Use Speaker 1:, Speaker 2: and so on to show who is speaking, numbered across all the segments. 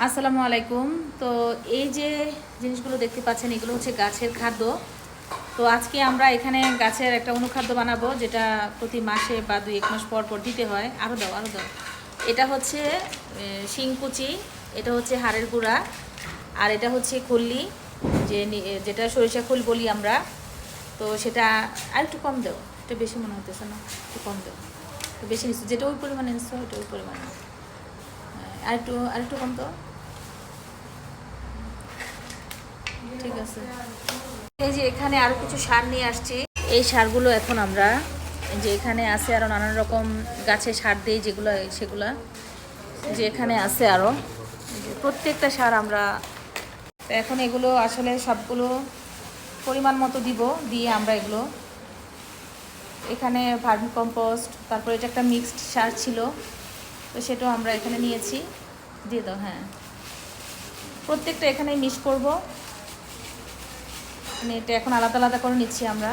Speaker 1: আসসালামু আলাইকুম। তো এই যে জিনিসগুলো দেখতে পাচ্ছেন এগুলো হচ্ছে গাছের খাদ্য। তো আজকে আমরা এখানে গাছের একটা অনুখাদ্য বানাবো, যেটা প্রতি মাসে বা 2-1 মাস পর পর দিতে হয়। আরও দাও। এটা হচ্ছে শিংকুচি, এটা হচ্ছে হাড়ের গুঁড়া, আর এটা হচ্ছে খল্লি, যেটা সরিষা খোল বলি আমরা। তো সেটা আর একটু কম দাও, একটু বেশি মনে হতেছে না, একটু কম দাও। একটু বেশি নিচ্ছি, যেটা ওই পরিমাণে নিচ্ছ ওইটা ওই পরিমাণে। আরেকটু কম দাও। ঠিক আছে। এই যে এখানে আরো কিছু সার নিয়ে আসছি। এই সারগুলো এখন আমরা যে এখানে আছে আরো নানান রকম গাছে সার দিই, যেগুলো সেগুলা যে এখানে আছে আরো প্রত্যেকটা সার আমরা এখন এগুলো আসলে সবগুলো পরিমাণ মতো দিব। দিয়ে আমরা এগুলো এখানে ভার্মি কম্পোস্ট, তারপর এটা একটা মিক্সড সার ছিল, তো সেটাও আমরা এখানে নিয়েছি। দিয়ে দাও। হ্যাঁ, প্রত্যেকটা এখানে মিক্স করব। মানে এটা এখন আলাদা আলাদা করে নিচ্ছি আমরা।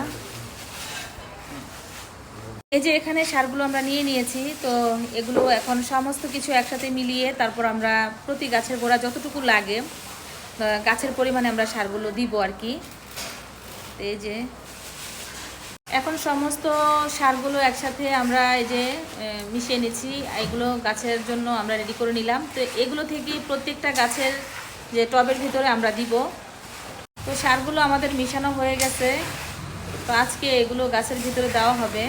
Speaker 1: এই যে এখানে সারগুলো আমরা নিয়ে নিয়েছি, তো এগুলো এখন সমস্ত কিছু একসাথে মিলিয়ে তারপর আমরা প্রতি গাছের গোড়া যতটুকু লাগে গাছের পরিমাণে আমরা সারগুলো দিব আর কি। এই যে এখন সমস্ত সারগুলো একসাথে আমরা এই যে মিশিয়ে নিচ্ছি। এগুলো গাছের জন্য আমরা রেডি করে নিলাম। তো এগুলো থেকে প্রত্যেকটা গাছের যে টবের ভিতরে আমরা দিব। তো সারগুলো আমাদের মিশানো হয়ে গেছে, তো আজকে এগুলো গাছের ভিতরে দেওয়া হবে।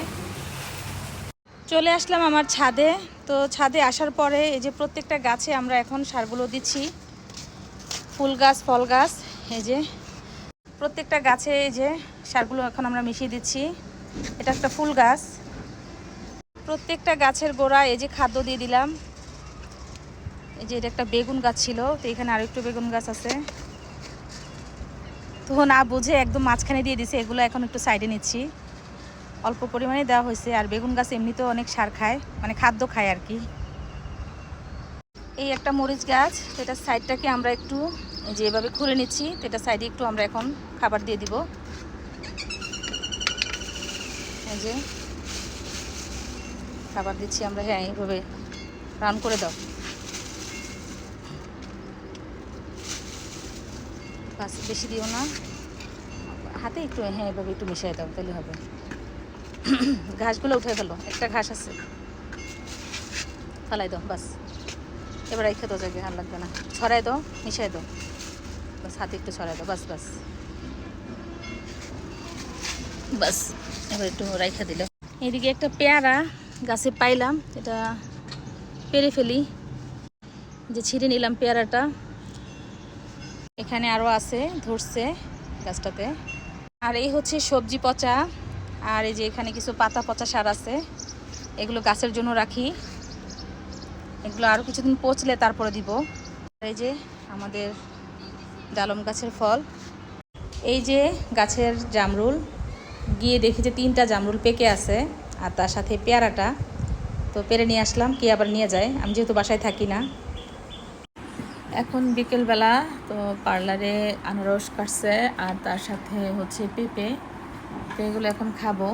Speaker 1: চলে আসলাম আমার ছাদে। তো ছাদে আসার পরে এই যে প্রত্যেকটা গাছে আমরা এখন সারগুলো দিচ্ছি। ফুল গাছ, ফল গাছ, এই যে প্রত্যেকটা গাছে এই যে সারগুলো এখন আমরা মিশিয়ে দিচ্ছি। এটা একটা ফুল গাছ। প্রত্যেকটা গাছের গোড়া এই যে খাদ্য দিয়ে দিলাম। এই যে এটা একটা বেগুন গাছ ছিল, তো এখানে আরেকটু বেগুন গাছ আছে। তো না বুঝে একদম মাঝখানে দিয়ে দিছে। এগুলো এখন একটু সাইডে নিচ্ছি। অল্প পরিমাণে দেওয়া হয়েছে। আর বেগুন গাছ এমনিতেও অনেক সার খায়, মানে খাদ্য খায় আর কি। এই একটা মরিচ গাছ, এটা সাইডটাকে আমরা একটু যে এভাবে খুলে নিচ্ছি। তো এটা সাইডে একটু আমরা এখন খাবার দিয়ে দিব। এই যে খাবার দিচ্ছি আমরা। হ্যাঁ, এইভাবে রান করে দাও। বাস, বেশি দিও না, হাতে একটু। হ্যাঁ, এভাবে একটু মিশিয়ে দাও, তাহলে হবে। ঘাসগুলো উঠে গেল, একটা ঘাস আছে, ফালাই দাও। বাস, এবার রেখে দাও জায়গায়, আর লাগবে না। ছড়াই দাও, মিশাই দাও। বাস, হাতে একটু ছড়াই দাও। বাস বাস বাস, এবার একটু রাইখা দিল। এদিকে একটা পেয়ারা গাছে পাইলাম, এটা পেরে ফেলি। যে ছিঁড়ে নিলাম পেয়ারাটা। এখানে আরও আছে, ধরছে গাছটাতে। আর এই হচ্ছে সবজি পচা। আর এই যে এখানে কিছু পাতা পচা সার আছে, এগুলো গাছের জন্য রাখি। এগুলো আরও কিছুদিন পচলে তারপরে দিব। এই যে আমাদের ডালম গাছের ফল। এই যে গাছের জামরুল, গিয়ে দেখি যে 3টা জামরুল পেকে আছে, আর তার সাথে পেয়ারাটা। তো পেরে নিয়ে আসলাম, কি আবার নিয়ে যায়, আমি যেহেতু বাসায় থাকি না। এখন বিকেলবেলা, তো পার্লারে আনারস কাটছে, আর তার সাথে হচ্ছে পেঁপে। তো এগুলো এখন খাবো।